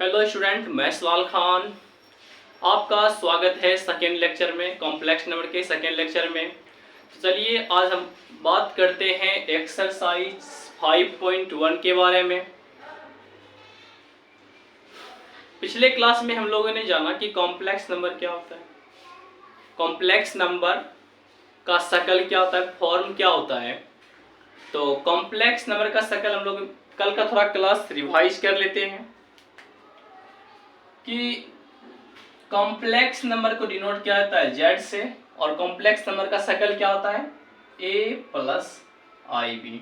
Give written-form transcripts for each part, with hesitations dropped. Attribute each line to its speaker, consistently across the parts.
Speaker 1: Hello student, मैं सलाल खान। आपका स्वागत है सेकेंड लेक्चर में, कॉम्प्लेक्स नंबर के सेकेंड लेक्चर में। तो चलिए आज हम बात करते हैं एक्सरसाइज 5.1 के बारे में। पिछले क्लास में हम लोगों ने जाना कि कॉम्प्लेक्स नंबर क्या होता है, कॉम्प्लेक्स नंबर का शकल क्या होता है, फॉर्म क्या होता है। तो कॉम्प्लेक्स नंबर का शकल हम लोग कल का थोड़ा क्लास रिवाइज कर लेते हैं कि कॉम्प्लेक्स नंबर को डिनोट किया जाता है जेड से, और कॉम्प्लेक्स नंबर का शकल क्या होता है ए प्लस आई बी।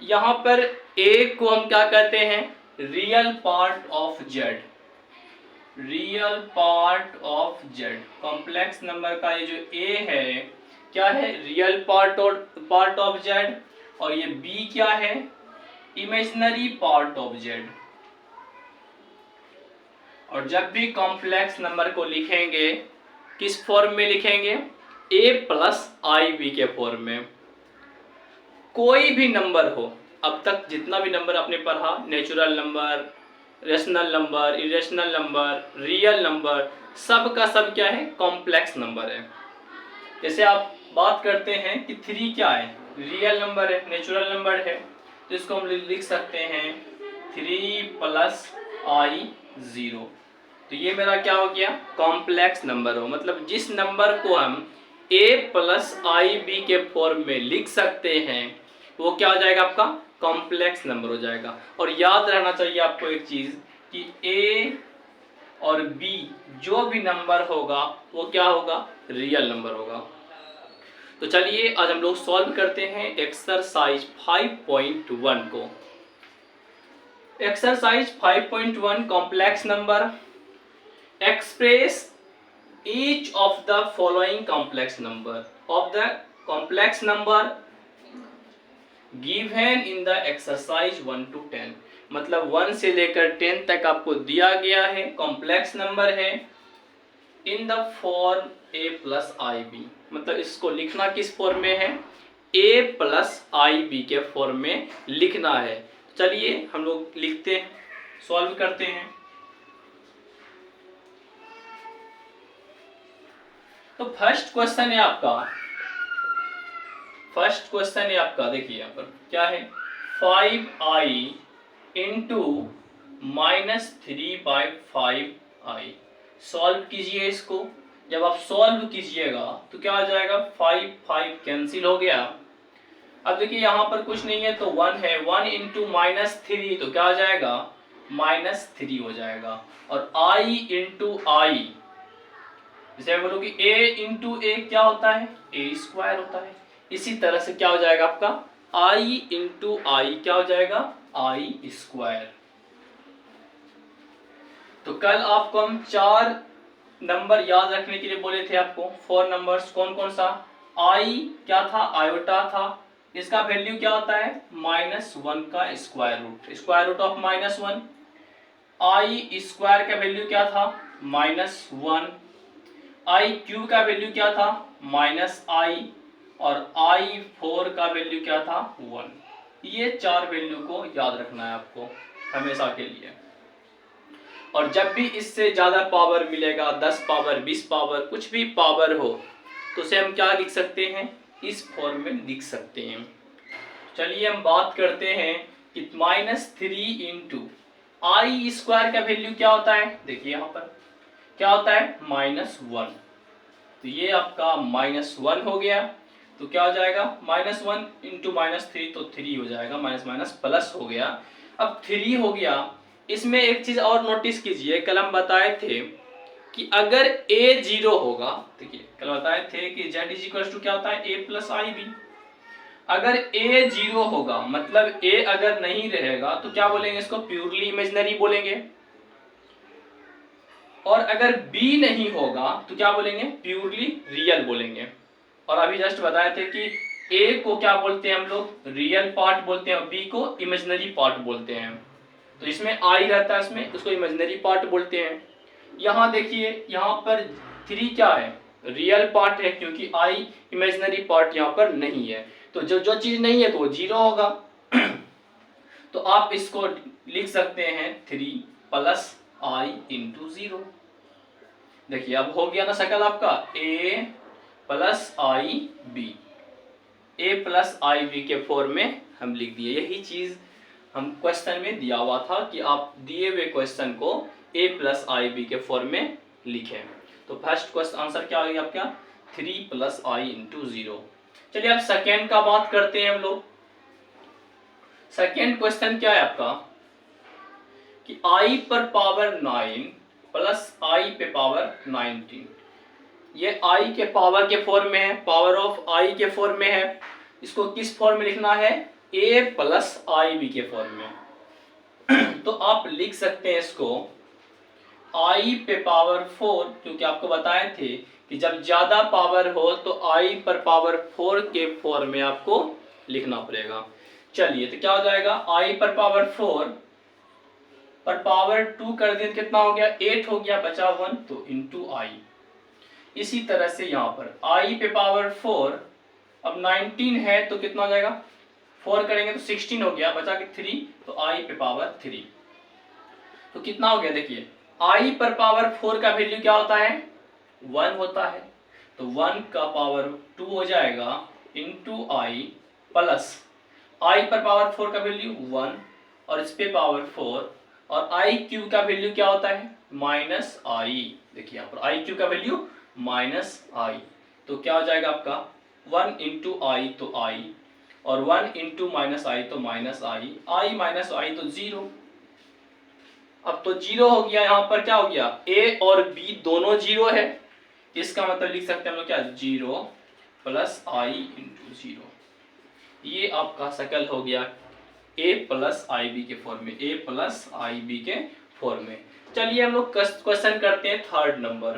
Speaker 1: यहां पर ए को हम क्या कहते हैं, real part of Z, real part of Z. Complex number का ये जो ए है क्या है, रियल पार्ट ऑफ जेड, और ये बी क्या है, इमेजिनरी पार्ट ऑफ जेड। और जब भी कॉम्प्लेक्स नंबर को लिखेंगे किस फॉर्म में लिखेंगे, ए प्लस आई बी के फॉर्म में। कोई भी नंबर हो, अब तक जितना भी नंबर आपने पढ़ा, natural number, rational number, irrational number, real number, सब का सब क्या है, कॉम्प्लेक्स नंबर है। जैसे आप बात करते हैं कि 3 क्या है, रियल नंबर है, नेचुरल नंबर है, तो इसको हम लिख सकते हैं 3 प्लस आई 0। तो ये मेरा क्या हो गया, कॉम्प्लेक्स नंबर हो। मतलब जिस नंबर को हम a प्लस आई बी के फॉर्म में लिख सकते हैं वो क्या हो जाएगा, आपका कॉम्प्लेक्स नंबर हो जाएगा। और याद रहना चाहिए आपको एक चीज कि a और b जो भी नंबर होगा वो क्या होगा, रियल नंबर होगा। तो चलिए आज हम लोग सॉल्व करते हैं एक्सरसाइज 5.1 को। Exercise 5.1 complex number. Express each of the following complex number of the complex number given in the exercise 1 to 10। मतलब 1 से लेकर 10 तक आपको दिया गया है, कॉम्प्लेक्स नंबर है, in the form a plus I B. मतलब इसको लिखना किस फॉर्म में है, a प्लस आई बी के फॉर्म में लिखना है। चलिए हम लोग लिखते हैं, सॉल्व करते हैं। तो फर्स्ट क्वेश्चन है आपका, देखिए यहाँ पर क्या है, 5i into minus 3/5i। Solve कीजिए इसको। जब आप सॉल्व कीजिएगा तो क्या आ जाएगा, 5 कैंसिल हो गया। अब देखिए यहाँ पर कुछ नहीं है तो 1 है, 1 इंटू माइनस 3 तो क्या आ जाएगा, -3 हो जाएगा। और i इंटू आई, जैसे मैं बोलूँ कि a इंटू ए क्या होता है, a स्क्वायर होता है। इसी तरह से क्या हो जाएगा आपका, i इंटू आई क्या हो जाएगा, i स्क्वायर। तो कल आपको हम 4 नंबर याद रखने के लिए बोले थे आपको, 4 नंबर्स। कौन कौन सा, i क्या था, आयोटा था, इसका वैल्यू क्या होता है, -1 का square root, square root of -1। i square का वैल्यू क्या था, -1। आई क्यूब का वैल्यू क्या था, -i, और i4 का वैल्यू क्या था, 1। ये 4 वैल्यू को याद रखना है आपको हमेशा के लिए। और जब भी इससे ज्यादा पावर मिलेगा, 10 पावर, 20 पावर, कुछ भी पावर हो, तो उसे हम क्या लिख सकते हैं, इस फॉर्म में लिख सकते हैं। चलिए हम बात करते हैं कि -3 इंटू आई स्क्वायर का वैल्यू क्या होता है। देखिए यहाँ पर क्या होता है, -1। तो ये आपका -1 हो गया। तो क्या हो जाएगा, -1 इंटू -3 तो 3 हो जाएगा, माइनस माइनस प्लस हो गया। अब 3 हो गया। इसमें एक चीज और नोटिस कीजिए, कल हम बताए थे कि अगर a 0 होगा, देखिए कल बताए थे कि z इज इक्वल टू क्या होता है, a प्लस आई बी। अगर a 0 होगा मतलब a अगर नहीं रहेगा तो क्या बोलेंगे, इसको प्योरली इमेजिनरी बोलेंगे। और अगर b नहीं होगा तो क्या बोलेंगे, प्योरली रियल बोलेंगे। और अभी जस्ट बताए थे कि a को क्या बोलते हैं हम लोग, रियल पार्ट बोलते हैं, और b को इमेजिनरी पार्ट बोलते हैं। तो इसमें i रहता है, इसमें उसको इमेजिनरी पार्ट बोलते हैं। यहाँ देखिए यहाँ पर 3 क्या है, रियल पार्ट है, क्योंकि i इमेजिनरी पार्ट यहाँ पर नहीं है। तो जो चीज नहीं है तो वो 0 होगा। तो आप इसको लिख सकते हैं 3 प्लस आई इंटू 0। देखिए अब हो गया ना शकल आपका a plus I B, a plus I B के फॉर्म में हम लिख दिए। यही चीज हम क्वेश्चन में दिया हुआ था कि आप दिए हुए क्वेश्चन को a प्लस आई बी के फॉर्म में लिखें। तो फर्स्ट क्वेश्चन आंसर क्या हो गया आपका 3 प्लस आई इंटू 0। चलिए अब सेकेंड का बात करते हैं हम लोग। सेकेंड क्वेश्चन क्या है आपका कि i पर पावर 9 प्लस i पे पावर 19, ये i के पावर के फॉर्म में है, पावर ऑफ i के फॉर्म में है। इसको किस फॉर्म में लिखना है a प्लस आई बी के फॉर्म में। तो आप लिख सकते हैं इसको i पे पावर 4, क्योंकि आपको बताए थे कि जब ज्यादा पावर हो तो i पर पावर 4 के फॉर्म में आपको लिखना पड़ेगा। चलिए तो क्या हो जाएगा i पर पावर 4 पर पावर 2 कर दिए कितना हो गया 8 हो गया, बचा 1 तो इंटू आई। इसी तरह से यहाँ पर i पे पावर 4 अब 19 है तो कितना हो जाएगा 4 करेंगे तो 16 हो गया, बचा के 3 तो i पे पावर 3। तो कितना हो गया देखिए i पर पावर 4 का वैल्यू क्या होता है 1 होता है, तो 1 का पावर 2 हो जाएगा इंटू आई प्लस i पर पावर 4 का वैल्यू 1 और इस पे पावर 4 और आई क्यू का वैल्यू क्या होता है माइनस आई। देखिए यहाँ पर आई क्यू का वैल्यू माइनस आई, तो क्या हो जाएगा आपका 1 इंटू आई तो आई और 1 इंटू माइनस आई तो माइनस आई, आई माइनस आई तो 0। अब तो 0 हो गया, यहाँ पर क्या हो गया a और b दोनों 0 है, इसका मतलब लिख सकते हैं हम लोग क्या 0 प्लस आई इंटू 0। ये आपका शकल हो गया a प्लस आई बी के फॉर्म में, a प्लस आई बी के फॉर्म में। चलिए हम लोग क्वेश्चन करते हैं थर्ड नंबर।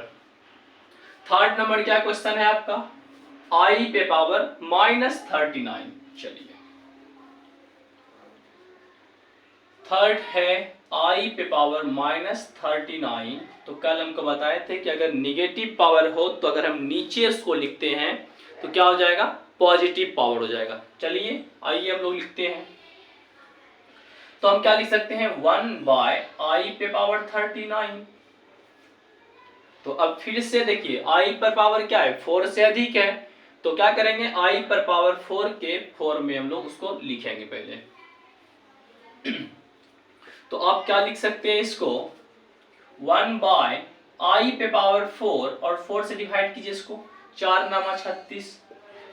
Speaker 1: थर्ड नंबर क्या क्वेश्चन है आपका i पे पावर माइनस 39। चलिए थर्ड है i पे पावर माइनस 39। तो कल हमको बताए थे कि अगर निगेटिव पावर हो तो अगर हम नीचे उसको लिखते हैं तो क्या हो जाएगा पॉजिटिव पावर हो जाएगा। चलिए आइए हम लोग लिखते हैं, तो हम क्या लिख सकते हैं 1 बाय आई पे पावर 39। तो अब फिर से देखिए i पर पावर क्या है 4 से अधिक है, तो क्या करेंगे i पर पावर 4 के फॉर्म में हम लोग उसको लिखेंगे पहले। तो आप क्या लिख सकते हैं इसको 1 बाय आई पे पावर 4 और 4 से डिवाइड कीजिए इसको, 4 नामा 36,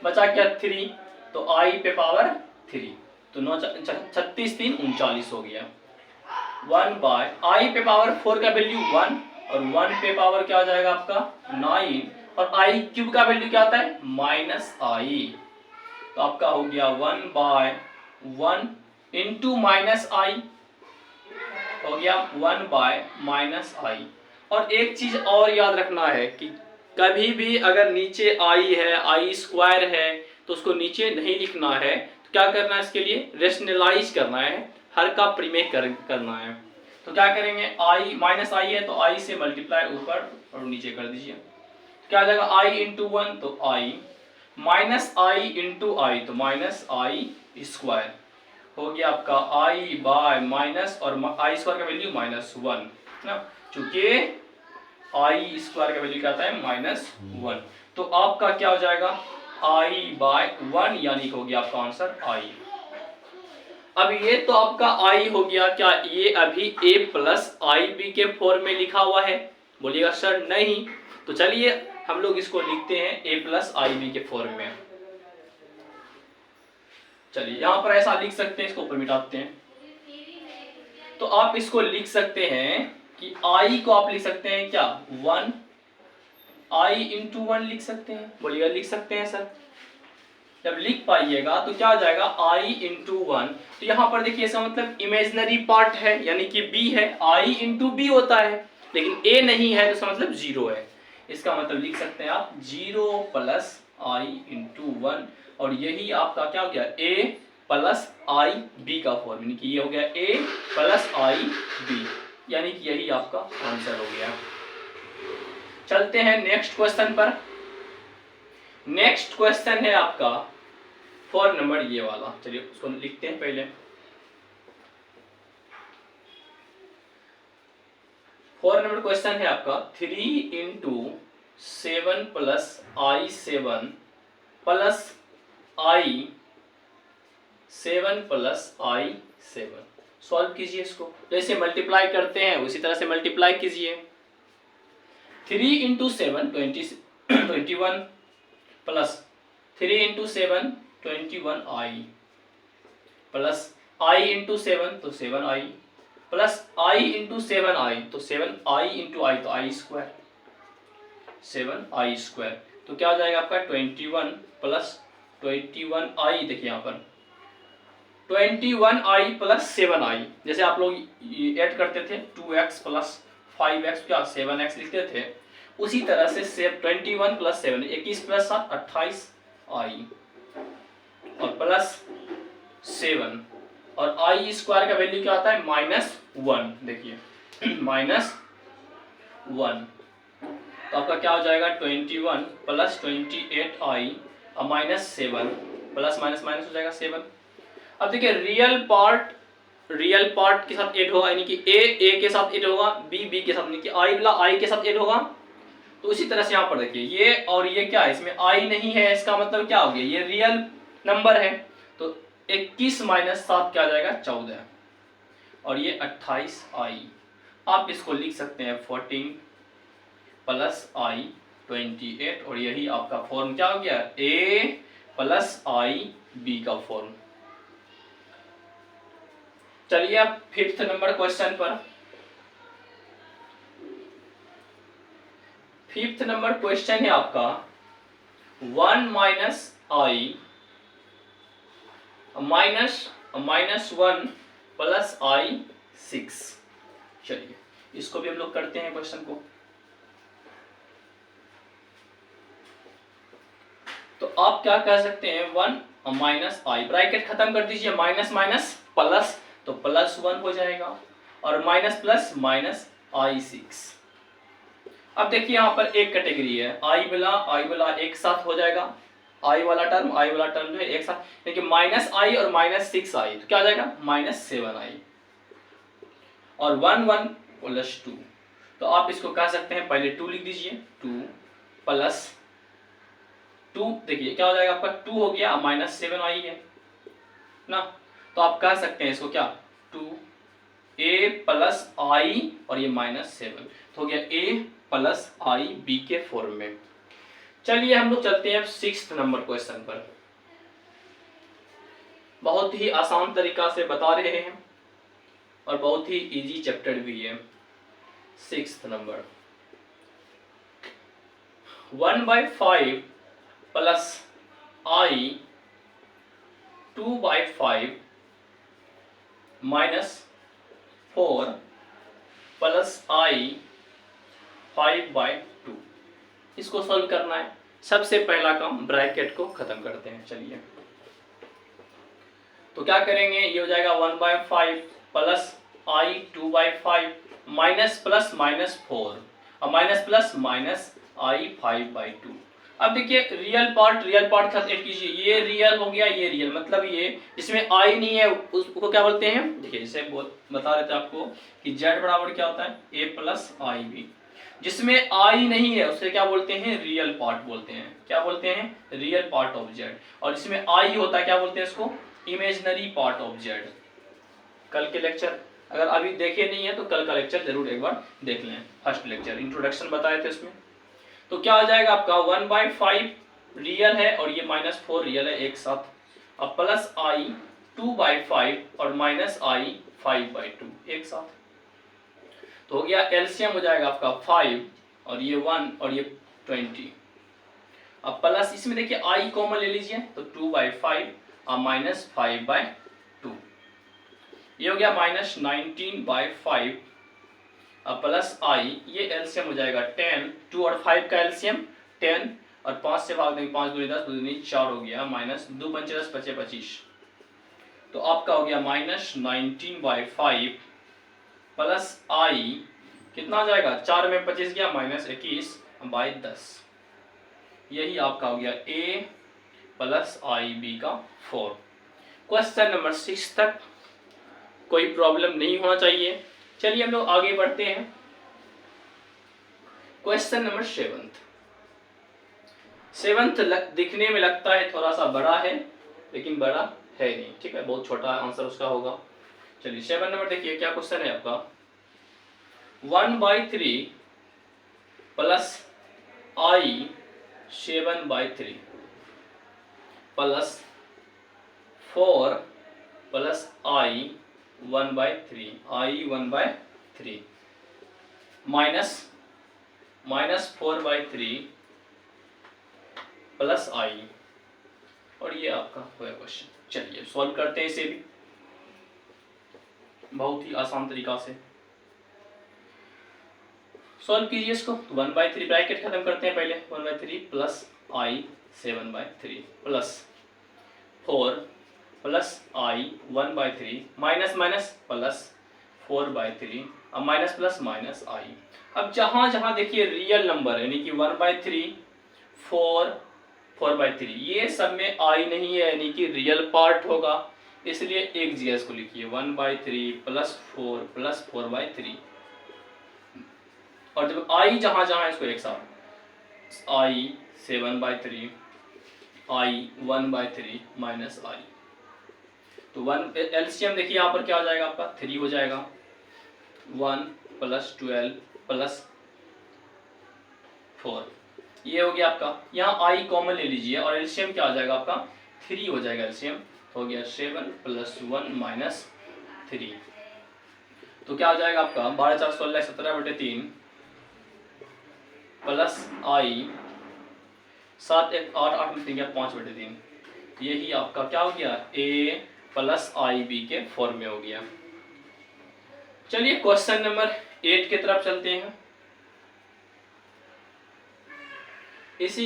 Speaker 1: बचा क्या 3 तो आई पे पावर 3 तो 36 3 39 हो गया। 1 बाय आई पे पावर 4 का वैल्यू 1 और 1 पे पावर क्या हो जाएगा आपका 9 और आई क्यूब का वैल्यू क्या आता है माइनस आई, तो आपका हो गया 1 बाय 1 इंटू माइनस आई हो गया 1 बाय माइनस आई। और एक चीज और याद रखना है कि कभी भी अगर नीचे आई है आई स्क्वायर है तो उसको नीचे नहीं लिखना है, तो क्या करना है इसके लिए रेशनलाइज करना है, हर का प्रीमेक करना है। तो क्या करेंगे आई माइनस आई है तो आई से मल्टीप्लाई ऊपर और नीचे कर दीजिए, क्या आ जाएगा आई इंटू 1 तो आई माइनस आई इंटू आई तो माइनस आई स्क्वायर हो गया आपका आई बाय माइनस और आई स्क्वायर का वैल्यू -1 ना, चूंकि आई स्क्वायर का वैल्यू क्या आता है -1, तो आपका क्या हो जाएगा आई बाय 1 यानी हो गया आपका आंसर आई। अब ये तो आपका आई हो गया, क्या ये अभी a प्लस आई बी के फॉर्म में लिखा हुआ है, बोलिएगा सर नहीं। तो चलिए हम लोग इसको लिखते हैं a प्लस आई बी के फॉर्म में। चलिए यहाँ पर ऐसा लिख सकते हैं, इसको ऊपर मिटाते हैं, तो आप इसको लिख सकते हैं कि i को आप लिख सकते हैं क्या 1 i इंटू 1 लिख सकते हैं, बोलिएगा लिख सकते हैं सर। जब लिख पाइएगा तो क्या हो जाएगा i इंटू 1, तो यहाँ पर देखिए इसका मतलब इमेजिनरी पार्ट है यानी कि b है, i इंटू b होता है, लेकिन a नहीं है तो इसका मतलब 0 है। इसका मतलब लिख सकते हैं आप 0 प्लस i इंटू 1 और यही आपका क्या हो गया a प्लस आई बी का फॉर्म, यानी कि ये हो गया a प्लस आई बी, यानी कि यही आपका आंसर हो गया। चलते हैं नेक्स्ट क्वेश्चन पर। नेक्स्ट क्वेश्चन है आपका 4 नंबर ये वाला, चलिए उसको लिखते हैं पहले। 4 नंबर क्वेश्चन है आपका 3 into 7 plus I7 plus I7 plus I7। Solve कीजिए इसको, जैसे मल्टीप्लाई करते हैं उसी तरह से मल्टीप्लाई कीजिए। 3 into 7 21 plus 3 into 7 21I plus I into 7 तो 7I plus I into 7I तो 7I इंटू I तो I स्क्वायर 7I स्क्वायर। तो क्या हो जाएगा आपका 21 प्लस 21I, देखिए यहाँ पर 21I प्लस 7I, जैसे आप लोग ऐड करते थे 2x प्लस 5x क्या 7x लिखते थे, उसी तरह से 21 प्लस 7 21 प्लस 7 28I और प्लस 7 और I स्क्वायर का वैल्यू क्या आता है -1, देखिए -1। तो आपका क्या हो जाएगा 21 प्लस 28I और -7 प्लस माइनस माइनस हो जाएगा 7। अब देखिए रियल पार्ट के साथ ऐड होगा, यानी कि ए के साथ ऐड होगा, बी के साथ, यानी कि आई के साथ ऐड होगा। तो उसी तरह से यहाँ पर देखिए ये और ये क्या है, इसमें आई नहीं है, इसका मतलब क्या हो गया, ये रियल नंबर है। तो 21 माइनस 7 क्या आ जाएगा 14 और ये 28I। आप इसको लिख सकते हैं 14 प्लस I 28 और यही आपका फॉर्म क्या हो गया A प्लस I B का फॉर्म। चलिए अब 5th नंबर क्वेश्चन पर। 5th नंबर क्वेश्चन है आपका 1 minus I minus 1 plus I 6। चलिए इसको भी हम लोग करते हैं क्वेश्चन को। तो आप क्या कह सकते हैं 1 माइनस I, ब्रैकेट खत्म कर दीजिए, माइनस माइनस प्लस तो +1 हो जाएगा और माइनस प्लस माइनस I6। अब देखिए यहाँ पर एक कैटेगरी है I वाला एक साथ हो जाएगा, I वाला टर्म जो है एक साथ, देखिए -I और -6I तो क्या आ जाएगा -7I और 1 1 प्लस 2। तो आप इसको कह सकते हैं, पहले 2 लिख दीजिए, 2 प्लस 2, देखिए क्या हो जाएगा आपका 2 हो गया -7I है ना। तो आप कह सकते हैं इसको क्या 2A प्लस I और ये -7 तो हो गया A प्लस I B के फॉर्म में। चलिए हम लोग चलते हैं 6th नंबर क्वेश्चन पर। बहुत ही आसान तरीका से बता रहे हैं और बहुत ही इजी चैप्टर भी है। 6th number 1/5 plus I 2/5 -4 plus I 5/2। इसको सॉल्व करना है। सबसे पहला काम ब्रैकेट को खत्म करते हैं। चलिए तो क्या करेंगे, ये हो जाएगा 1/5 प्लस I 2/5 माइनस प्लस -4 और माइनस प्लस माइनस I 5/2। अब देखिए रियल पार्ट के साथ ऐड कीजिए, ये रियल हो गया, ये रियल, मतलब ये इसमें I नहीं है उसको क्या बोलते हैं, देखिए जैसे बता रहे थे आपको कि Z बराबर क्या होता है A प्लस IB। जिसमें I नहीं है उसे क्या बोलते हैं, रियल पार्ट बोलते हैं। क्या बोलते हैं, रियल पार्ट ऑफ Z। और जिसमें I होता है क्या बोलते हैं इसको, इमेजिनरी पार्ट ऑफ Z। कल के लेक्चर अगर अभी देखे नहीं है तो कल का लेक्चर जरूर एक बार देख लें, फर्स्ट लेक्चर इंट्रोडक्शन बताए थे उसमें। तो क्या आ जाएगा आपका 1/5 रियल है और ये -4 रियल है एक साथ, अब प्लस I 2/5 और माइनस I 5/2 एक साथ। तो हो गया एलसीएम हो जाएगा आपका 5 और ये 1 और ये 20। अब प्लस इसमें देखिए I कॉमन ले लीजिए तो 2/5 और -5/2, ये हो गया -19/5 अब प्लस I, ये एलसीएम हो जाएगा 10, 2 और 5 का एलसीएम 10 और 5 से भाग देंगे 5 दूनी 10 दूनी 4 हो गया, -2 पंचे 10 पचे 25। तो आपका हो गया -19/5 प्लस I कितना आ जाएगा, 4 में 25 गया -21/10। यही आपका हो गया A प्लस IB का 4। क्वेश्चन नंबर 6 तक कोई प्रॉब्लम नहीं होना चाहिए। चलिए हम लोग आगे बढ़ते हैं। क्वेश्चन नंबर 7th दिखने में लगता है थोड़ा सा बड़ा है, लेकिन बड़ा है नहीं, ठीक है, बहुत छोटा आंसर उसका होगा। चलिए 7 नंबर देखिए क्या क्वेश्चन है आपका। 1/3 प्लस आई 7/3 प्लस 4 प्लस आई 1/3 आई 1/3 माइनस 4/3 प्लस आई, और ये आपका हुआ क्वेश्चन। चलिए सॉल्व करते हैं इसे भी बहुत ही आसान तरीका से। सॉल्व कीजिए इसको। 1/3 ब्रैकेट खत्म करते हैं पहले। 1/3 प्लस आई 7/3 प्लस 4 प्लस आई 1/3 माइनस माइनस प्लस 4/3, अब माइनस प्लस माइनस आई। अब जहां जहां देखिए रियल नंबर यानी कि 1/3 4/3 ये सब में आई नहीं है, यानी कि रियल पार्ट होगा, इसलिए एक जगह इसको लिखिए 1/3 प्लस 4 प्लस 4/3, और जब आई जहां जहां इसको एक साथ आई 7/3 आई 1/3 माइनस आई, तो 1 एलसीएम देखिए यहाँ पर क्या हो जाएगा आपका 3 हो जाएगा। 1 प्लस 12 प्लस 4 ये हो गया आपका। यहाँ आई कॉमन ले लीजिए और एलसीएम क्या हो जाएगा आपका 3 हो जाएगा। एलसीएम हो गया 7 प्लस 1 माइनस 3, तो क्या हो जाएगा आपका 12 4 16 17/3 प्लस आई 7 1 8 8 में 3 5/3, यही आपका क्या हो गया ए प्लस आई बी के फॉर्म में हो गया। चलिए क्वेश्चन नंबर 8 की तरफ चलते हैं। इसी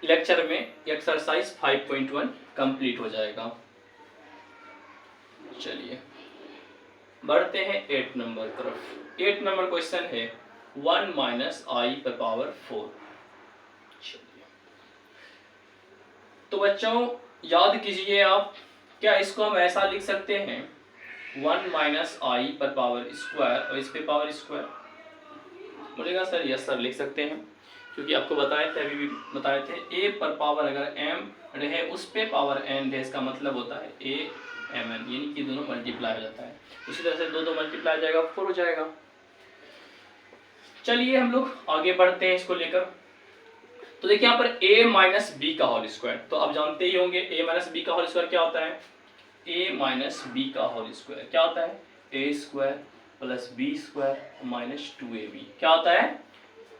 Speaker 1: लेक्चर में एक्सरसाइज 5.1 कंप्लीट हो जाएगा। चलिए बढ़ते हैं 8 नंबर तरफ। 8 नंबर क्वेश्चन है 1 माइनस आई पर पावर 4। चलिए तो बच्चों याद कीजिए आप, क्या इसको हम ऐसा लिख सकते हैं 1 माइनस आई पर पावर स्क्वायर और इस पे पावर स्क्वायर? बोलेगा सर यस सर लिख सकते हैं, क्योंकि आपको बताए थे अभी भी बताए थे ए पर पावर अगर एम रहे उस पे पावर एन रहे, इसका मतलब होता है ए एम एन, यानी कि दोनों मल्टीप्लाई हो जाता है। उसी तरह से दो मल्टीप्लाई हो जाएगा 4 हो जाएगा। चलिए हम लोग आगे बढ़ते हैं इसको लेकर। तो देखिए यहाँ पर a माइनस बी का होल स्क्वायर, तो आप जानते ही होंगे a माइनस बी का होल स्क्वायर क्या होता है। a माइनस बी का होल स्क्वायर क्या होता है a square plus B square minus 2ab, क्या होता है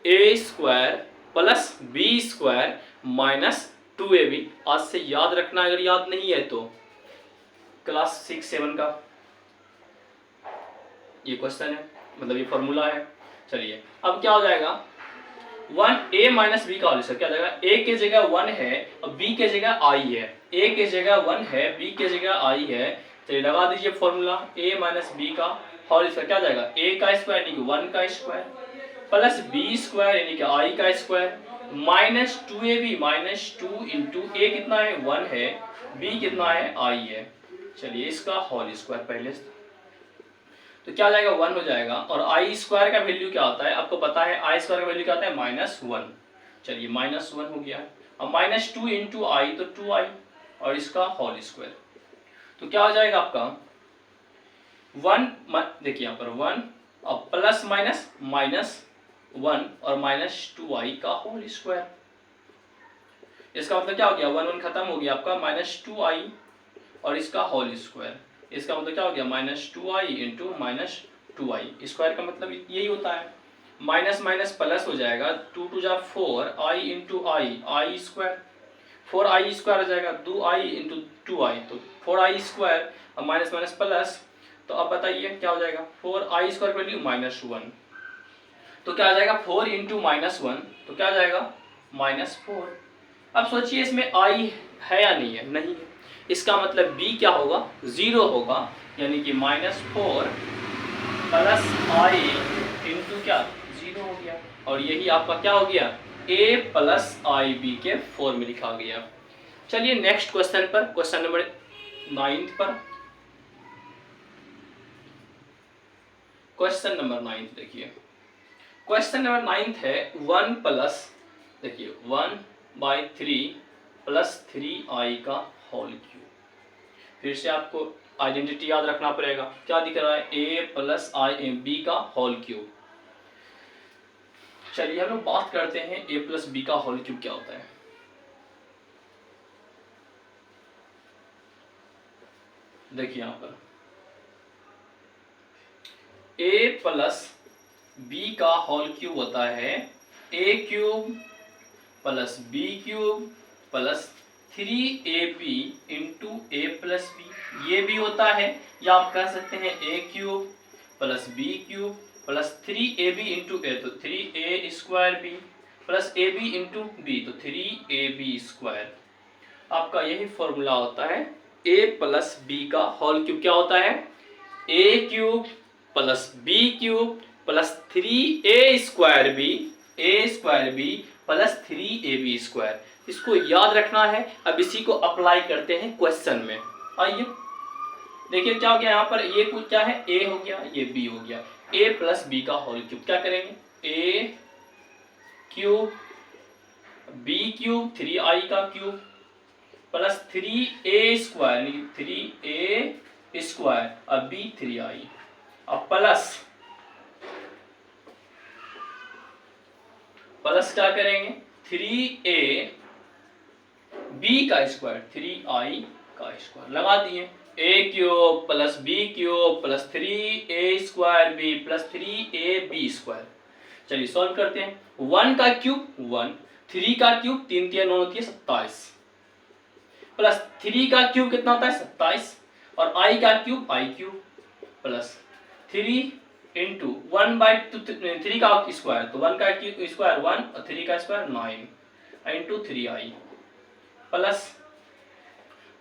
Speaker 1: a square plus B square minus 2ab। आज से याद रखना, अगर याद नहीं है तो क्लास 6-7 का ये क्वेश्चन है, मतलब ये फॉर्मूला है। चलिए अब क्या हो जाएगा 1 a माइनस बी का होल स्क्वायर क्या हो जाएगा, a के जगह 1 है और b के जगह i है। a के जगह 1 है, b के जगह i है। चलिए लगा दीजिए फॉर्मूला a माइनस बी का होल स्क्वायर क्या हो जाएगा a का स्क्वायर यानी कि 1 का स्क्वायर प्लस b स्क्वायर यानी कि i का square minus 2ab minus 2 into a कितना है 1 है, b कितना है i है। चलिए इसका होल स्क्वायर पहले तो क्या हो जाएगा 1 हो जाएगा, और आई स्क्वायर का वैल्यू क्या होता है आपको पता है, आई स्क्वायर का वैल्यू क्या होता है -1। चलिए -1 हो गया, अब -2 इंटू आई तो 2i और इसका होल स्क्वायर, तो क्या हो जाएगा आपका 1 देखिए यहाँ पर 1 और प्लस माइनस -1 और -2i का होल स्क्वायर। इसका मतलब क्या हो गया 1 1 खत्म हो गया आपका -2i और इसका होल स्क्वायर। इसका मतलब क्या हो गया -2i इंटू -2i। स्क्वायर का मतलब यही होता है, माइनस माइनस प्लस हो जाएगा 2 2 जा 4 i into I square 4i square हो जाएगा 2i इंटू 2i, तो 4i स्क्वायर और माइनस माइनस प्लस, तो अब बताइए क्या हो जाएगा 4i स्क्वायर की वैल्यू -1, तो क्या आ जाएगा 4 इंटू -1 तो क्या आ जाएगा -4। अब सोचिए इसमें i है या नहीं है, नहीं है, इसका मतलब b क्या होगा 0 होगा, यानी कि -4 प्लस i इंटू क्या 0 हो गया, और यही आपका क्या हो गया a प्लस आई बी के फॉर्म में लिखा गया। चलिए नेक्स्ट क्वेश्चन पर, क्वेश्चन नंबर 9 पर। क्वेश्चन नंबर 9 देखिए, क्वेश्चन नंबर 9 है 1 प्लस, देखिए 1/3 प्लस 3i का होल क्यूब। फिर से आपको आइडेंटिटी याद रखना पड़ेगा। क्या दिख रहा है? a प्लस आई बी का होल क्यूब। चलिए हम लोग बात करते हैं a प्लस बी का होल क्यूब क्या होता है। देखिए यहां पर a प्लस बी का होल क्यूब होता है a cube plus B cube plus 3ab into A plus B. ये भी होता है, या आप कह सकते हैं a cube plus B cube plus 3ab into A, तो 3a square B plus A B into B, तो 3ab स्क्वायर। आपका यही फॉर्मूला होता है a प्लस बी का होल क्यूब। क्या होता है? a cube plus B cube plus 3a square B plus 3ab square. इसको याद रखना है। अब इसी को अप्लाई करते हैं क्वेश्चन में। आइए देखिए क्या हो गया यहाँ पर, ये कुछ क्या है, a हो गया, ये b हो गया। a प्लस बी का होल क्यूब क्या करेंगे? a cube b cube 3i का cube plus 3a square, 3a square अब b 3i, अब प्लस क्या करेंगे? 3a b का स्क्वायर 3i का स्क्वायर लगा दिए। a cube plus b cube plus 3a square b plus 3ab square. चलिए सॉल्व करते हैं। 1 का क्यूब 1, 3 का क्यूब 3 3 9 होती है 27, प्लस 3 का क्यूब कितना होता है 27, और i का cube i cube plus 3 into 1/3 का स्क्वायर, तो 1 का स्क्वायर 1 और 3 का square 9 into 3i plus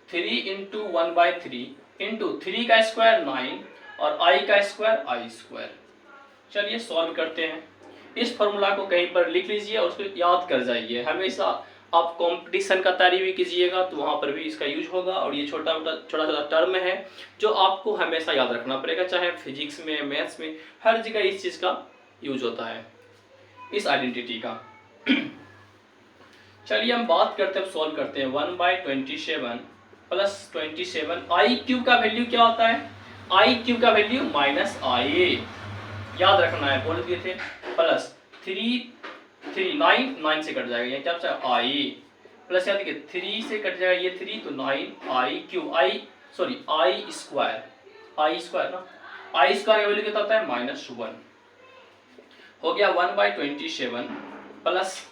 Speaker 1: 3 into 1/3 into 3 का स्क्वायर 9 और i का स्क्वायर i स्क्वायर। चलिए सॉल्व करते हैं। इस फॉर्मूला को कहीं पर लिख लीजिए और उसको याद कर जाइए। हमेशा आप कंपटीशन का तैयारी भी कीजिएगा तो वहाँ पर भी इसका यूज होगा। और ये छोटा छोटा टर्म है जो आपको हमेशा याद रखना पड़ेगा, चाहे फिजिक्स में, मैथ्स में, हर जगह इस चीज़ का यूज होता है, इस आइडेंटिटी का। चलिए हम बात करते हैं, सॉल्व करते हैं। 1/27 प्लस 27, आई क्यूब का वैल्यू क्या होता है? आई क्यूब का वैल्यू माइनस आई, याद रखना है, बोल दिए थे। प्लस 9 से कट जाएगा, ये क्या बचा? आई प्लस याद देखिए 3 से कट जाएगा, ये 3 तो 9 आई क्यूब, आई स्क्वायर ना, आई स्क्वायर का वैल्यू कितना होता है? -1 हो गया। 1/27 प्लस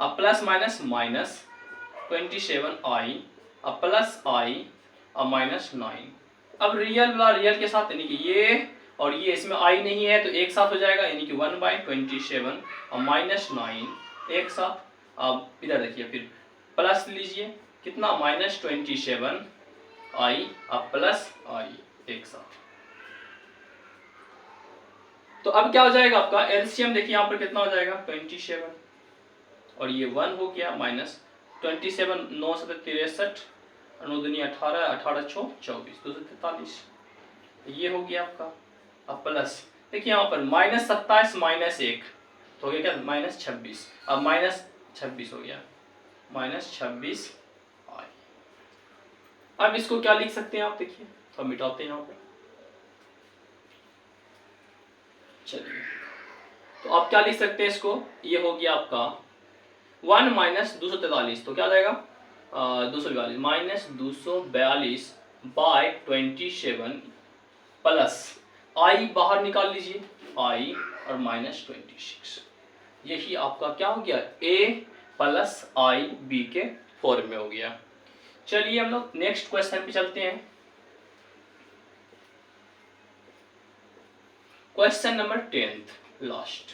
Speaker 1: अब प्लस माइनस माइनस 27i, अब प्लस i, अब -9। अब रियल वाला रियल के साथ, यानी कि ये और ये, इसमें i नहीं है तो एक साथ हो जाएगा, यानी कि 1/27 और -9 एक साथ। अब इधर देखिए, फिर प्लस लीजिए, कितना? -27i अब प्लस i एक साथ। तो अब क्या हो जाएगा आपका एलसीएम? देखिए यहाँ पर कितना हो जाएगा? 27 और ये 1 हो गया, -27 9 7 63 9 दूनी 18 18 6 24 243, ये हो गया आपका। अब प्लस देखिए यहाँ पर -27 -1 तो हो गया क्या? -26, अब -26 हो गया, -26 आई। अब इसको क्या लिख सकते हैं आप? देखिए तो मिटाते हैं यहाँ पर। चलिए तो आप क्या लिख सकते हैं इसको? ये हो गया आपका 1 - 243, तो क्या आ जाएगा? 242 -242 बाय 27 प्लस i बाहर निकाल लीजिए, i और -26। यही आपका क्या हो गया? a प्लस i b के फॉर्म में हो गया। चलिए हम लोग नेक्स्ट क्वेश्चन पे चलते हैं। Question number 10th last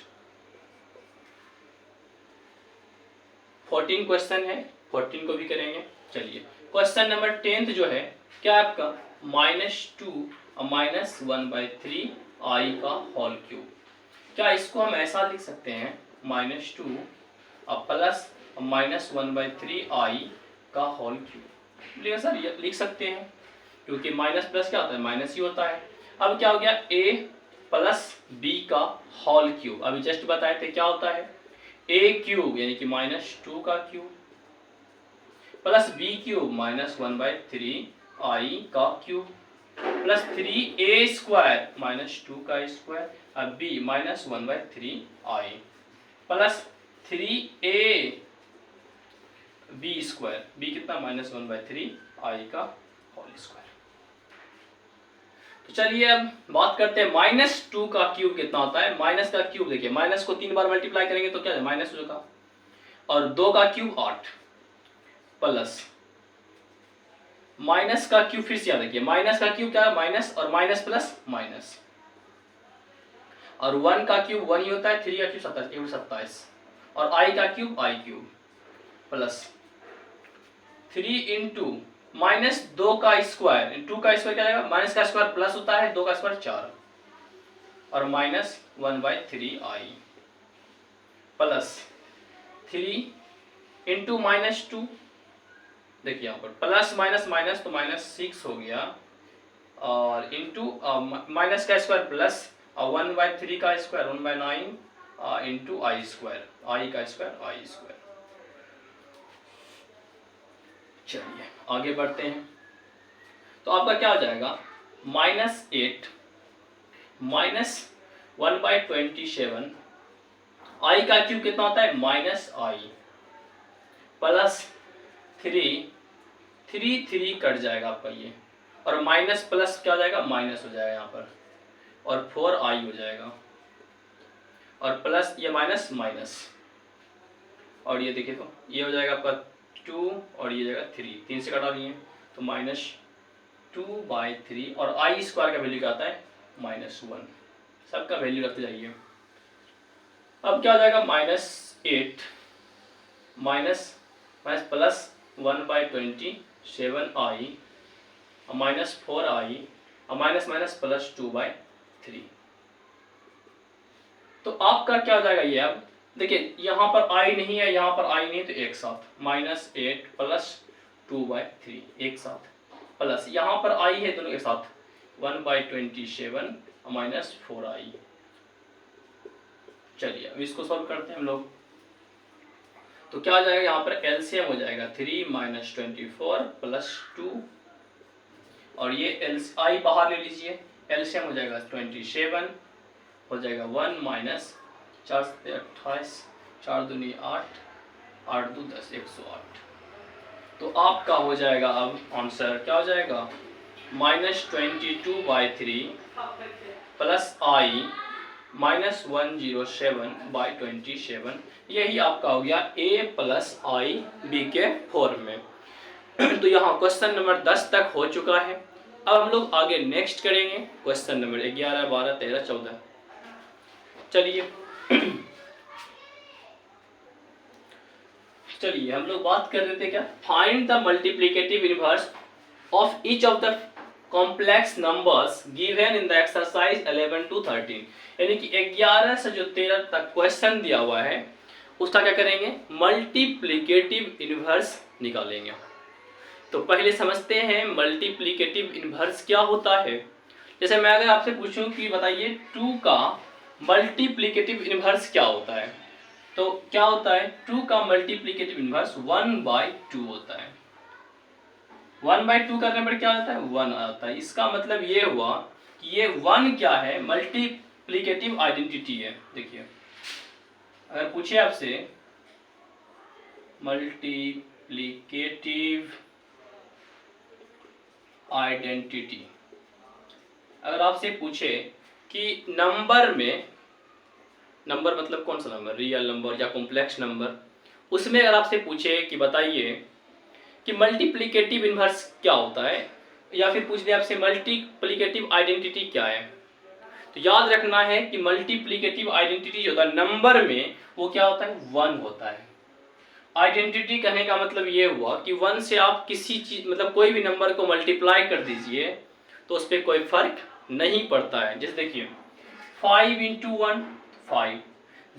Speaker 1: 14 question है, 14 को भी करेंगे। चलिए क्वेश्चन नंबर 10th जो है क्या आपका? -2 और -1/3 i का होल क्यूब। क्या इसको हम ऐसा लिख सकते हैं? -2 और प्लस -1/3 i का होल क्यूब। लिखा सर? ये लिख सकते हैं क्योंकि माइनस प्लस क्या होता है? माइनस ही होता है। अब क्या हो गया? a प्लस बी का होल क्यूब। अभी जस्ट बताए थे क्या होता है, ए क्यूब यानी कि -2 का क्यूब प्लस बी क्यूब -1/3 आई का क्यूब प्लस 3a² -2 का स्क्वायर, अब b -1/3 आई प्लस 3a b², b कितना -1/3 आई का होल स्क्वायर। तो चलिए अब बात करते हैं -2 का क्यूब कितना होता है। माइनस का क्यूब देखिए, माइनस को 3 बार मल्टीप्लाई करेंगे तो क्या है माइनस होगा, और 2 का क्यूब 8 प्लस माइनस का क्यूब, फिर से याद रखिए माइनस का क्यूब क्या है माइनस, और माइनस प्लस माइनस, और 1 का क्यूब 1 ही होता है, 3 का क्यूब 27 और i का cube i cube plus 3 into -2 का स्क्वायर, 2 का स्क्वायर क्या आएगा, माइनस का स्क्वायर प्लस होता है, 2 का स्क्वायर 4 और -1/3 आई प्लस 3 इंटू -2, देखिए यहाँ पर प्लस माइनस माइनस तो -6 हो गया, और इंटू माइनस का स्क्वायर प्लस 1/3 का स्क्वायर 1/9 इंटू आई स्क्वायर, आई का स्क्वायर आई स्क्वायर। चलिए आगे बढ़ते हैं, तो आपका क्या हो जाएगा -8 -1/27, आई का क्यूब कितना होता है -i प्लस 3 कट जाएगा आपका ये, और माइनस प्लस क्या हो जाएगा माइनस हो जाएगा यहाँ पर, और 4i हो जाएगा, और प्लस ये माइनस माइनस, और ये देखिए तो ये हो जाएगा आपका 2 और ये जाएगा 3 से कटा दिए तो -2/3, और आई स्क्वायर का वैल्यू क्या आता है -1, सबका वैल्यू रखते जाइए। अब क्या हो जाएगा -8 माइनस प्लस 1/27i -4i और माइनस माइनस प्लस 2/3। तो आपका क्या हो जाएगा ये, अब देखिए यहाँ पर i नहीं है, यहाँ पर i नहीं, तो एक साथ -8 प्लस 2/3 एक साथ, प्लस यहाँ पर i है दोनों एक साथ 1/27 -4i। चलिए अब इसको सॉल्व करते हैं हम लोग, तो क्या हो जाएगा यहाँ पर एलसीएम हो जाएगा 3 - 24 प्लस 2, और ये आई बाहर ले लीजिए, एलसीएम हो जाएगा 27 हो जाएगा 1 माइनस 4 से 28, 4 दूनी 8, 8 2 10 108। तो आपका हो जाएगा अब आंसर क्या हो जाएगा -22/3 प्लस आई -107/27, यही आपका हो गया a प्लस आई बी के फॉर्म में। तो यहाँ क्वेश्चन नंबर 10 तक हो चुका है। अब हम लोग आगे नेक्स्ट करेंगे क्वेश्चन नंबर 11 12 13 14। चलिए हम लोग बात कर रहे थे क्या, find the multiplicative inverse of each of the complex numbers given in the exercise 11 to 13, यानी कि 11 से जो 13 तक क्वेश्चन दिया हुआ है उसका क्या करेंगे मल्टीप्लिकेटिव इनवर्स निकालेंगे। तो पहले समझते हैं मल्टीप्लिकेटिव इनवर्स क्या होता है। जैसे मैं अगर आपसे पूछूं कि बताइए 2 का मल्टीप्लिकेटिव इनवर्स क्या होता है, तो क्या होता है 2 का मल्टीप्लिकेटिव इनवर्स 1/2 होता है। 1/2 करने पर क्या आता है 1 आता है। इसका मतलब ये हुआ कि ये 1 क्या है मल्टीप्लिकेटिव आइडेंटिटी है। देखिए अगर पूछे आपसे मल्टीप्लिकेटिव आइडेंटिटी, अगर आपसे पूछे कि नंबर में, नंबर मतलब कौन सा नंबर, रियल नंबर या कॉम्प्लेक्स नंबर, उसमें अगर आपसे पूछे कि बताइए कि मल्टीप्लिकेटिव इनवर्स क्या होता है, या फिर पूछ दे आपसे मल्टीप्लिकेटिव आइडेंटिटी क्या है, तो याद रखना है कि मल्टीप्लिकेटिव आइडेंटिटी जो होता है नंबर में वो क्या होता है 1 होता है। आइडेंटिटी कहने का मतलब ये हुआ कि 1 से आप किसी चीज मतलब कोई भी नंबर को मल्टीप्लाई कर दीजिए तो उस पर कोई फर्क नहीं पड़ता है। जैसे देखिए 5 × 1 5,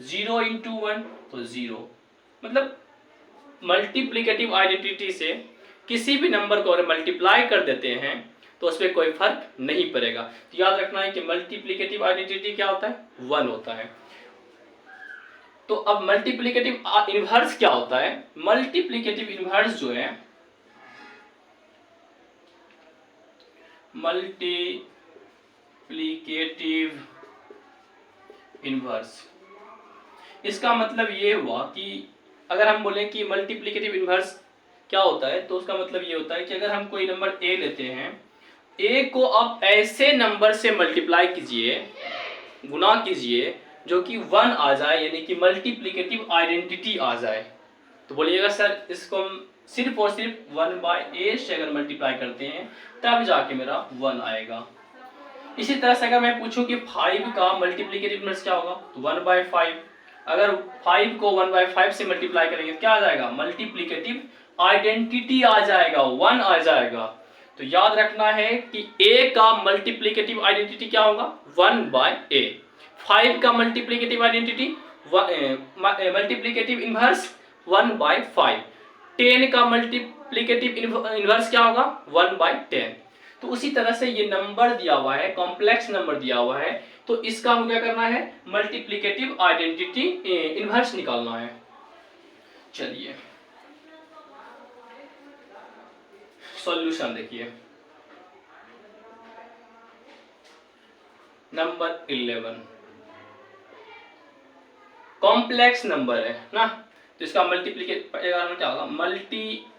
Speaker 1: 0 × 1 तो 0, मतलब मल्टीप्लिकेटिव आइडेंटिटी से किसी भी नंबर को अगर मल्टीप्लाई कर देते हैं तो उस पर कोई फर्क नहीं पड़ेगा। तो याद रखना है कि मल्टीप्लिकेटिव आइडेंटिटी क्या होता है, 1 होता है। तो अब मल्टीप्लिकेटिव इनवर्स क्या होता है? मल्टीप्लिकेटिव इनवर्स जो है, मल्टीप्लिकेटिव इनवर्स, इसका मतलब ये हुआ कि अगर हम बोलें कि मल्टीप्लिकेटिव इनवर्स क्या होता है, तो उसका मतलब ये होता है कि अगर हम कोई नंबर a लेते हैं, a को आप ऐसे नंबर से मल्टीप्लाई कीजिए, गुना कीजिए, जो कि 1 आ जाए, यानी कि मल्टीप्लिकेटिव आइडेंटिटी आ जाए। तो बोलिएगा सर इसको हम सिर्फ और सिर्फ 1/a से अगर मल्टीप्लाई करते हैं तब जाके मेरा 1 आएगा। इसी तरह से अगर मैं पूछूं कि 5 का मल्टीप्लिकेटिव इनवर्स क्या होगा, तो 1/5। अगर 5 को 1/5 से मल्टीप्लाई करेंगे तो क्या आ जाएगा, मल्टीप्लिकेटिव आइडेंटिटी आ जाएगा, 1 आ जाएगा। तो याद रखना है कि a का मल्टीप्लिकेटिव आइडेंटिटी क्या होगा, 1/a। 5 का मल्टीप्लिकेटिव आइडेंटिटी मल्टीप्लिकेटिव इनवर्स 1/5। 10 का मल्टीप्लिकेटिव इनवर्स क्या होगा, 1/10। तो उसी तरह से ये नंबर दिया हुआ है, कॉम्प्लेक्स नंबर दिया हुआ है, तो इसका हमें क्या करना है, मल्टीप्लिकेटिव आइडेंटिटी इनवर्स निकालना है। चलिए सॉल्यूशन देखिए, नंबर 11 कॉम्प्लेक्स नंबर है ना, तो इसका मल्टीप्लिकेटिव क्या होगा, multiplicative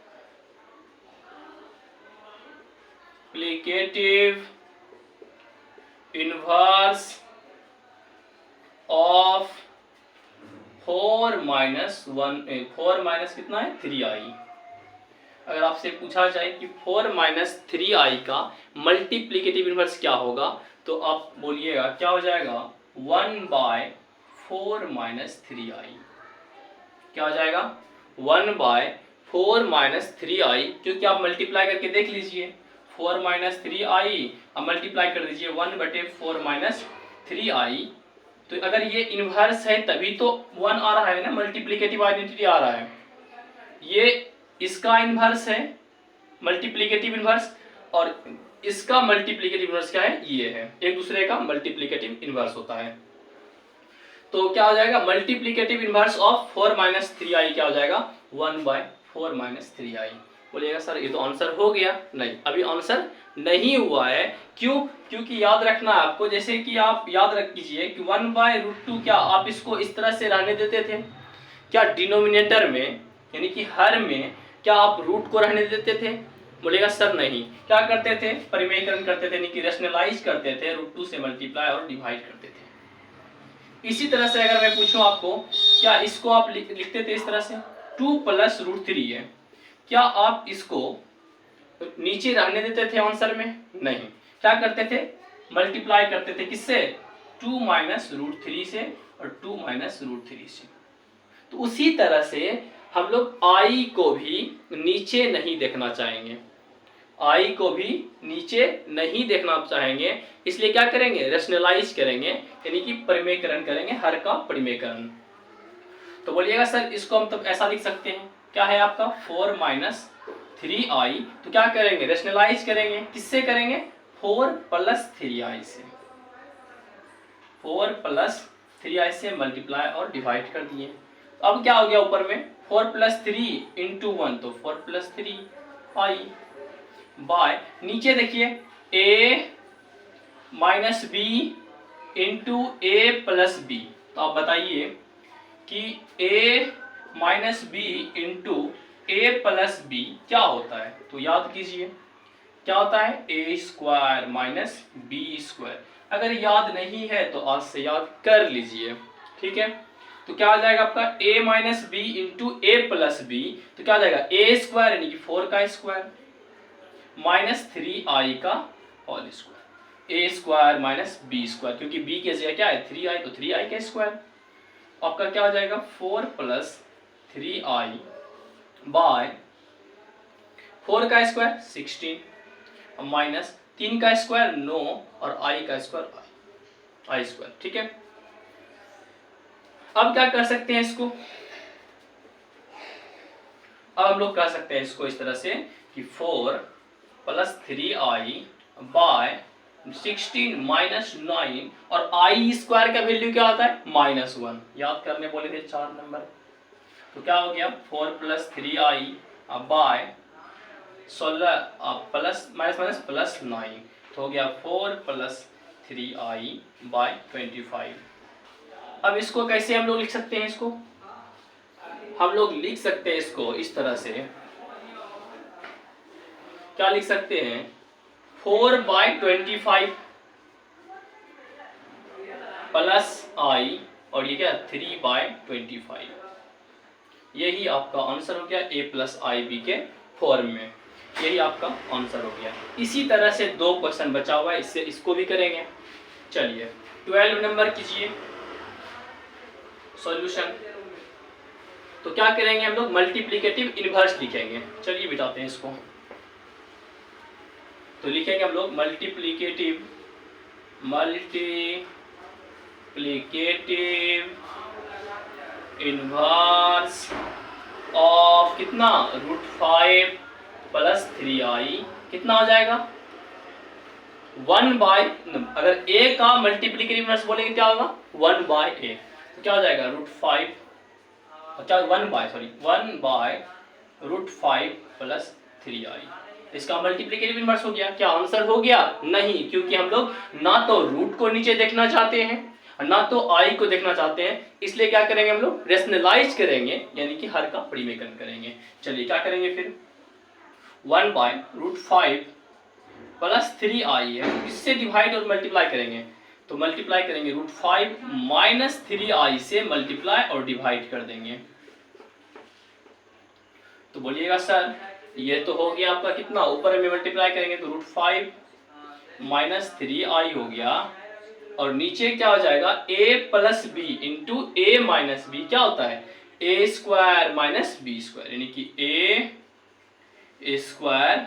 Speaker 1: inverse of 4 minus 1, 4 minus कितना है, 3i। अगर आपसे पूछा जाए कि 4 माइनस 3i का मल्टीप्लिकेटिव इनवर्स क्या होगा, तो आप बोलिएगा क्या हो जाएगा, 1/4 माइनस 3i। क्या हो जाएगा, 1/4 माइनस 3i, क्योंकि आप मल्टीप्लाई करके देख लीजिए, 4 माइनस 3i, अब मल्टीप्लाई कर दीजिए 1/4 माइनस 3i। तो अगर ये इनवर्स है तभी तो 1 आ रहा है ना, मल्टीप्लिकेटिव आइडेंटिटी आ रहा है। ये इसका इनवर्स है मल्टीप्लिकेटिव इनवर्स, और इसका मल्टीप्लिकेटिव इनवर्स क्या है, ये है, एक दूसरे का मल्टीप्लिकेटिव इनवर्स होता है। तो क्या हो जाएगा, multiplicative inverse of 4 minus 3i क्या हो जाएगा, 1/4 माइनस 3i। बोलिएगा सर ये तो आंसर हो गया, नहीं अभी आंसर नहीं हुआ है। क्यों, क्योंकि याद रखना आपको, जैसे कि आप याद रख कीजिए कि 1/√2 क्या आप इसको इस तरह से रहने देते थे क्या, डिनोमिनेटर में यानी कि हर में क्या आप रूट को रहने देते थे? बोलेगा सर नहीं, क्या करते थे, परिमेयकरण करते थे, यानी कि रेशनलाइज करते थे, √2 से मल्टीप्लाई और डिवाइड करते थे। इसी तरह से अगर मैं पूछूं आपको, क्या इसको आप लिखते थे इस तरह से, 2 प्लस √3 है, क्या आप इसको नीचे रहने देते थे आंसर में? नहीं, क्या करते थे, मल्टीप्लाई करते थे, किससे, 2 माइनस √3 से और 2 माइनस √3 से। तो उसी तरह से हम लोग i को भी नीचे नहीं देखना चाहेंगे, i को भी नीचे नहीं देखना चाहेंगे, इसलिए क्या करेंगे, रेशनलाइज करेंगे, यानी कि परिमेयकरण करेंगे, हर का परिमेयकरण। तो बोलिएगा सर इसको हम तो ऐसा लिख सकते हैं, क्या है आपका 4 माइनस 3i, तो क्या करेंगे, रेशनलाइज करेंगे, किससे करेंगे, 4 प्लस 3i से, 4 प्लस 3i से मल्टीप्लाई और डिवाइड कर दिए। अब क्या हो गया ऊपर में, 4 प्लस 3 इंटू 1, तो 4 प्लस 3i बाय, नीचे देखिए a minus B into A plus B. तो आप बताइए कि a minus B into A plus B क्या होता है, तो याद कीजिए क्या होता है, a square minus B square. अगर याद नहीं है तो आज से याद कर लीजिए, ठीक है। तो क्या आ जाएगा आपका a minus B into A plus B, तो क्या आ जाएगा a स्क्वायर यानी कि 4 का स्क्वायर माइनस 3i का whole square, a square minus B square, क्योंकि b की जगह क्या है 3i, तो 3i का स्क्वायर। आपका क्या हो जाएगा 4 प्लस 3i बाय 4 का स्क्वायर 16 माइनस 3 का स्क्वायर 9 और i का स्क्वायर i स्क्वायर, ठीक है। अब क्या कर सकते हैं इसको, अब हम लोग कर सकते हैं इसको इस तरह से कि 4 प्लस 3i बाय 16 माइनस 9 और आई स्क्वायर का वैल्यू क्या होता है -1। याद करने बोले थे 4 नंबर। तो क्या हो गया 4 plus 3i by 16 plus minus minus plus 9 तो हो गया 4 प्लस 3i बाय 25। अब इसको कैसे हम लोग लिख सकते हैं? इसको हम लोग लिख सकते हैं इसको इस तरह से, क्या लिख सकते हैं 4 बाय 25 प्लस आई और ये क्या 3 बाय 25। यही आपका आंसर हो गया a प्लस आई बी के फॉर्म में। यही आपका आंसर हो गया। इसी तरह से 2 क्वेश्चन बचा हुआ है, इससे इसको भी करेंगे। चलिए 12 नंबर कीजिए सॉल्यूशन। तो क्या करेंगे हम लोग मल्टीप्लिकेटिव इनवर्स लिखेंगे। चलिए बिठाते हैं इसको। तो लिखेंगे हम लोग मल्टीप्लिकेटिव इनवर्स ऑफ कितना √5 प्लस 3i कितना हो जाएगा 1 बाय, अगर a का मल्टीप्लिकेटिव इनवर्स बोलेंगे क्या होगा 1 बाय a। तो क्या हो जाएगा √5 क्या 1 बाय √5 प्लस 3i। इसका मल्टीप्लिकेटिव इनवर्स हो गया। क्या आंसर हो गया? नहीं, क्योंकि हम लोग ना तो रूट को नीचे देखना चाहते हैं और ना तो आई को देखना चाहते हैं। इसलिए क्या करेंगे हम लोग रेशनलाइज करेंगे, यानी कि हर का परिमेयकरण करेंगे। चलिए क्या करेंगे फिर 1 बाय √5 प्लस 3i है, इससे डिवाइड और मल्टीप्लाई करेंगे। तो मल्टीप्लाई करेंगे √5 माइनस 3i से मल्टीप्लाई और डिवाइड कर देंगे। तो बोलिएगा सर ये तो हो गया आपका कितना, ऊपर में मल्टीप्लाई करेंगे तो √5 माइनस 3i हो गया और नीचे क्या हो जाएगा a plus B into A minus B. क्या होता है a square minus B square, यानी कि a square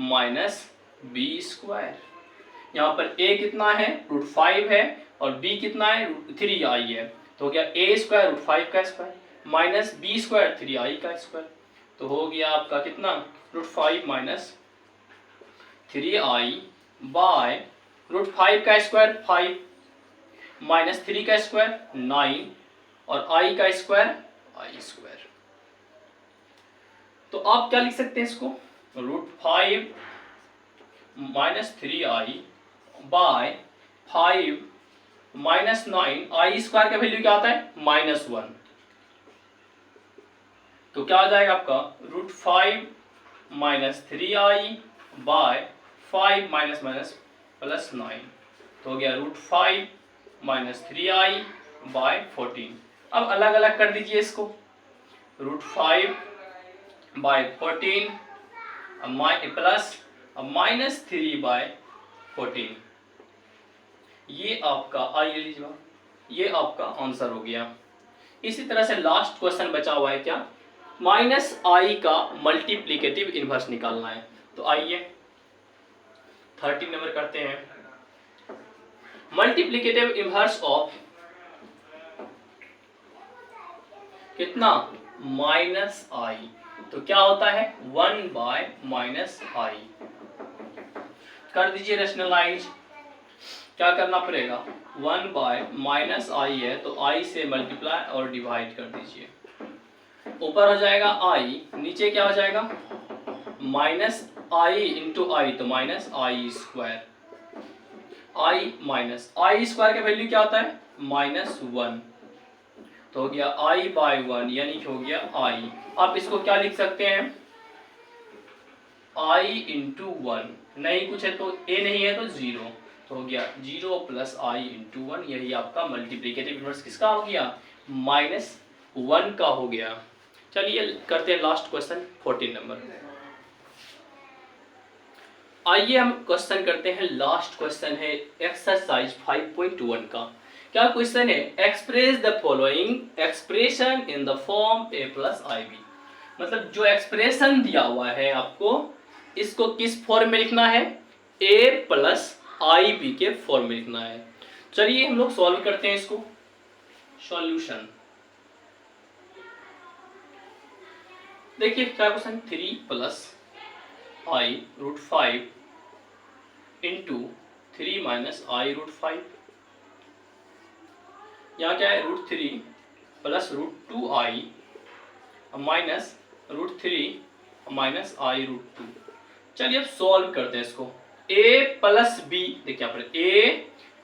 Speaker 1: minus B square. यहाँ पर a कितना है √5 है और b कितना है 3i है। तो हो गया a स्क्वायर √5 का square minus B square 3i का स्क्वायर। तो हो गया आपका कितना √5 माइनस 3i बाय √5 का स्क्वायर 5 माइनस 3 का स्क्वायर 9 और i का स्क्वायर i स्क्वायर। तो आप क्या लिख सकते हैं इसको √5 minus 3i by 5 minus 9 i square का वैल्यू क्या आता है -1। तो क्या आ जाएगा आपका √5 minus 3i by 5 minus minus plus 9। तो हो गया √5 माइनस 3i बाय 14। अब अलग अलग कर दीजिए इसको √5 बाय 14 प्लस माइनस 3 बाय 14। ये आपका ये आपका आंसर हो गया। इसी तरह से लास्ट क्वेश्चन बचा हुआ है क्या -i का मल्टीप्लिकेटिव इनवर्स निकालना है। तो आइए 13 नंबर करते हैं मल्टीप्लिकेटिव इनवर्स ऑफ कितना -i। तो क्या होता है 1 बाय -i। कर दीजिए रेशनलाइज। क्या करना पड़ेगा 1 बाय -i है तो i से मल्टीप्लाई और डिवाइड कर दीजिए। ऊपर हो जाएगा i, नीचे क्या हो जाएगा -i इंटू आई तो -i स्क्वायर। i स्क्वायर का वैल्यू क्या होता है -1। तो हो गया i बाय 1 यानी कि हो गया i। आप इसको क्या लिख सकते हैं i इंटू 1। नहीं कुछ है तो a नहीं है तो 0। तो हो गया 0 प्लस i इंटू 1। यही आपका मल्टीप्लिकेटिव इनवर्स किसका हो गया -1 का हो गया। चलिए करते हैं लास्ट क्वेश्चन 14 नंबर। आइए हम क्वेश्चन करते हैं। लास्ट क्वेश्चन है एक्सरसाइज 5.1 का। क्या क्वेश्चन है express the following expression in the form a plus I B. मतलब जो एक्सप्रेशन दिया हुआ है आपको इसको किस फॉर्म में लिखना है a प्लस आई बी के फॉर्म में लिखना है। चलिए हम लोग सॉल्व करते हैं इसको। सॉल्यूशन देखिए क्या question 3 plus i √5 into 3 minus I root 5। यहाँ क्या है, root 3 plus root 2 I minus root 3 minus I root 2। चलिए अब सॉल्व करते हैं इसको। a प्लस बी, देखिए यहाँ पर a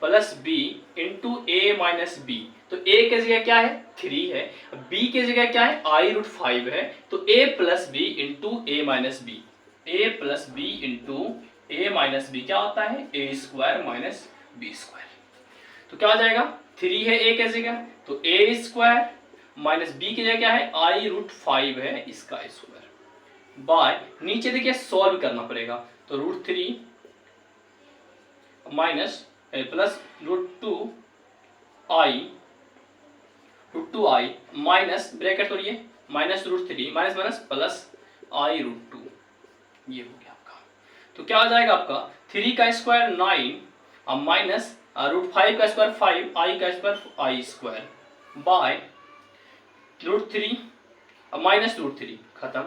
Speaker 1: plus B into A minus B. तो a की जगह क्या है, 3 है, b की जगह क्या है, आई रूट 5 है। तो a plus B into A minus B, A plus B into A minus B क्या होता है, A square minus B square. तो क्या हो जाएगा, 3 है a की जगह, तो ए स्क्वायर माइनस बी की जगह क्या है, आई रूट 5 है, इसका स्क्वायर बाय नीचे देखिए सॉल्व करना पड़ेगा। तो root 3 minus plus root 2 I minus bracket तोड़िए minus root 3 minus minus plus I root 2, ये हो गया आपका। तो क्या हो जाएगा आपका, 3 का स्क्वायर 9 माइनस रूट 5 का स्क्वायर 5 आई का square I square by root 3 minus root 3 खत्म।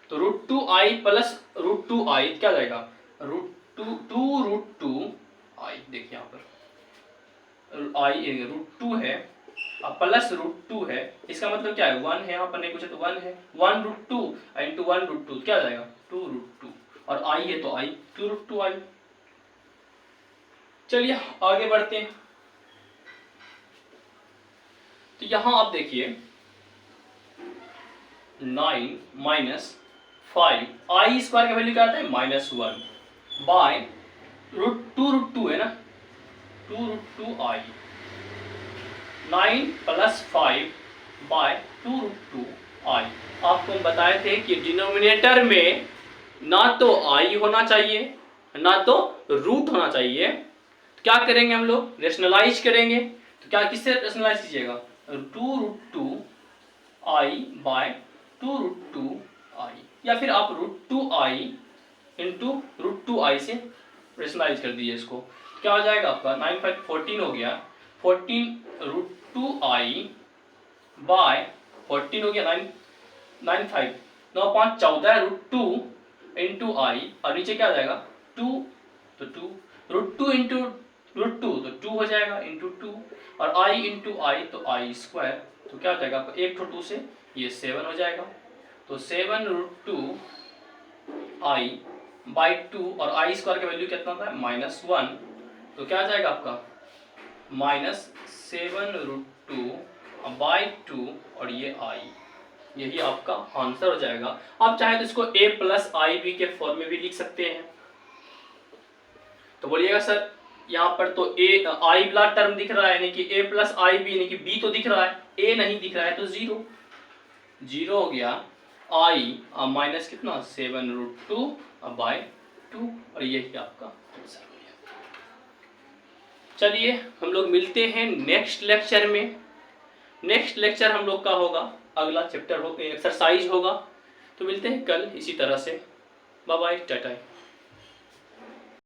Speaker 1: तो root 2 I plus root 2 I क्या जाएगा, रूट 2 आई। देखिए यहाँ पर आई रूट 2 है प्लस रूट 2 है, इसका मतलब क्या है, 1 है, यहाँ पर नहीं कुछ है तो 1 है, 1 रूट 2 इंटू 1 रूट 2 क्या जाएगा, 2 रूट 2 और आई है तो आई 2 रूट 2 आई। चलिए आगे बढ़ते हैं। तो यहां आप देखिए 9 माइनस 5 आई स्क्वायर का वैल्यू क्या आता है, -1 बाय रूट 2 है ना, 2 रूट 2 आई 9 प्लस 5 बाय 2 रूट 2 आई। आपको हम बताए थे कि डिनोमिनेटर में ना तो आई होना चाहिए ना तो रूट होना चाहिए। तो क्या करेंगे हम लोग, रेशनलाइज करेंगे। तो क्या किससे रेशनलाइज कीजिएगा, 2 रूट 2 आई बाय 2 रूट 2 आई, या फिर आप रूट 2 आई इंटू रूट 2 आई से रेशनलाइज कर दीजिए इसको। क्या हो जाएगा आपका, 9 5 14 हो गया, 14 रूट 2 आई बाय 14 हो गया 9 5 9 5 14 रूट 2 इंटू आई और नीचे क्या आ जाएगा 2, तो 2 रूट 2 इंटू रूट 2 तो 2 हो जाएगा इंटू 2 और आई इंटू आई तो आई स्क्वायर। तो क्या हो जाएगा आपका, 1 तो 2 से ये 7 हो जाएगा। तो 7 रूट 2 आई बाई 2 और आई स्क्वायर का वैल्यू कितना था, -1। तो क्या आ जाएगा आपका -7 रूट 2 बाई 2 और ये आई, यही आपका आंसर हो जाएगा। आप चाहे तो इसको a प्लस आई बी के फॉर्म में भी लिख सकते हैं। तो बोलिएगा सर यहाँ पर तो a आई वाला टर्म दिख रहा है, यानी कि a प्लस आई बी, यानी कि b तो दिख रहा है, a नहीं दिख रहा है, तो 0 हो गया। आई माइनस कितना 7 रूट 2 बाय 2 और यही आपका आंसर हो गया। चलिए हम लोग मिलते हैं नेक्स्ट लेक्चर में। नेक्स्ट लेक्चर हम लोग का होगा, अगला चैप्टर हो एक्सरसाइज होगा। तो मिलते हैं कल इसी तरह से। Bye bye, Tata.